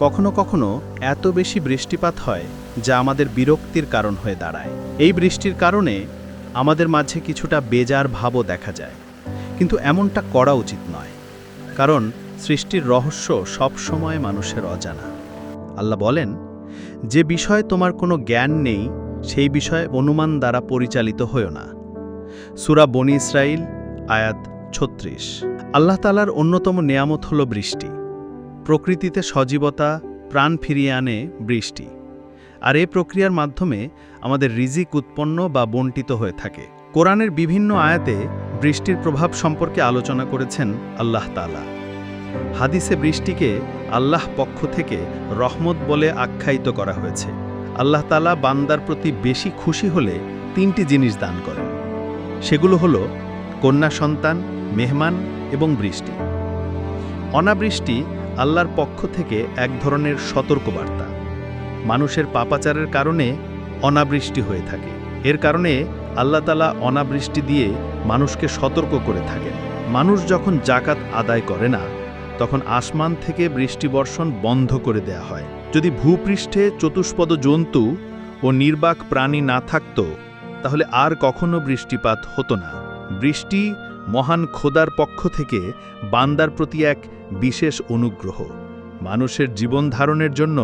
কখনো কখনো এত বেশি বৃষ্টিপাত হয় যা আমাদের বিরক্তির কারণ হয়ে দাঁড়ায়। এই বৃষ্টির কারণে আমাদের মাঝে কিছুটা বেজার ভাবও দেখা যায়, কিন্তু এমনটা করা উচিত নয়, কারণ সৃষ্টির রহস্য সব সময় মানুষের অজানা। আল্লাহ বলেন, যে বিষয়ে তোমার কোনো জ্ঞান নেই সেই বিষয়ে অনুমান দ্বারা পরিচালিত হয়ো না। সূরা বনী ইসরাইল আয়াত ৩৬। আল্লাহ তাআলার অন্যতম নেয়ামত হল বৃষ্টি। প্রকৃতিতে সজীবতা, প্রাণ ফিরিয়ে আনে বৃষ্টি, আর এই প্রক্রিয়ার মাধ্যমে আমাদের রিজিক উৎপন্ন বা বণ্টিত হয়ে থাকে। কোরআনের বিভিন্ন আয়াতে বৃষ্টির প্রভাব সম্পর্কে আলোচনা করেছেন আল্লাহ তাআলা। হাদিসে বৃষ্টিকে আল্লাহ পক্ষ থেকে রহমত বলে আখ্যায়িত করা হয়েছে। আল্লাহ তাআলা বান্দার প্রতি বেশি খুশি হলে ৩টি জিনিস দান করেন। সেগুলো হলো কন্যা সন্তান, মেহমান এবং বৃষ্টি। অনাবৃষ্টি আল্লাহর পক্ষ থেকে এক ধরনের সতর্কবার্তা। মানুষের পাপাচারের কারণে অনাবৃষ্টি হয়ে থাকে। এর কারণে আল্লাহ তাআলা অনাবৃষ্টি দিয়ে মানুষকে সতর্ক করে থাকেন। মানুষ যখন যাকাত আদায় করে না, তখন আসমান থেকে বৃষ্টিবর্ষণ বন্ধ করে দেয়া হয়। যদি ভূপৃষ্ঠে চতুষ্পদ জন্তু ও নির্বাক প্রাণী না থাকত, তাহলে আর কখনো বৃষ্টিপাত হতো না। বৃষ্টি মহান খোদার পক্ষ থেকে বান্দার প্রতি এক বিশেষ অনুগ্রহ। মানুষের জীবন ধারণের জন্য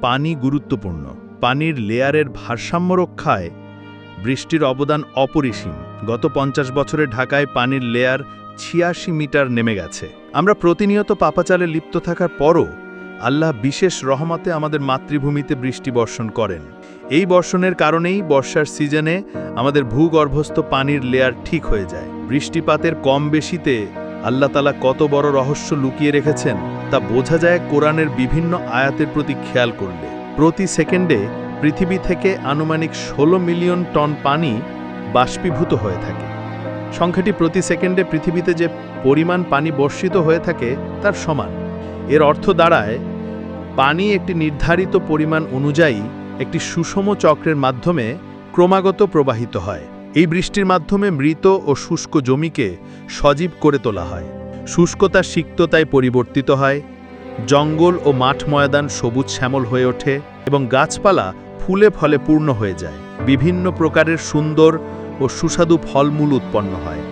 পানি গুরুত্বপূর্ণ। পানির লেয়ারের ভারসাম্য রক্ষায় বৃষ্টির অবদান অপরিসীম। গত ৫০ বছরে ঢাকায় পানির লেয়ার ৮৬ মিটার নেমে গেছে। আমরা প্রতিনিয়ত পাপাচারে লিপ্ত থাকার পরও আল্লাহ বিশেষ রহমতে আমাদের মাতৃভূমিতে বৃষ্টি বর্ষণ করেন। এই বর্ষণের কারণেই বর্ষার সিজনে আমাদের ভূগর্ভস্থ পানির লেয়ার ঠিক হয়ে যায়। বৃষ্টিপাতের কম বেশিতে আল্লাহ তাআলা কত বড় রহস্য লুকিয়ে রেখেছেন তা বোঝা যায় কোরআনের বিভিন্ন আয়াতের প্রতি খেয়াল করলে। প্রতি সেকেন্ডে পৃথিবী থেকে আনুমানিক ১৬ মিলিয়ন টন পানি বাষ্পীভূত হয়ে থাকে। সংখ্যাটি প্রতি সেকেন্ডে পৃথিবীতে যে পরিমাণ পানি বর্ষিত হয়ে থাকে তার সমান। এর অর্থ দাঁড়ায়, পানি একটি নির্ধারিত পরিমাণ অনুযায়ী একটি সুষম চক্রের মাধ্যমে ক্রমাগত প্রবাহিত হয়। এই বৃষ্টির মাধ্যমে মৃত ও শুষ্ক জমিকে সজীব করে তোলা হয়। শুষ্কতা সিক্ততায় পরিবর্তিত হয়, জঙ্গল ও মাঠ ময়দান সবুজ শ্যামল হয়ে ওঠে এবং গাছপালা ফুলে ফলে পূর্ণ হয়ে যায়। বিভিন্ন প্রকারের সুন্দর ও সুস্বাদু ফলমূল উৎপন্ন হয়।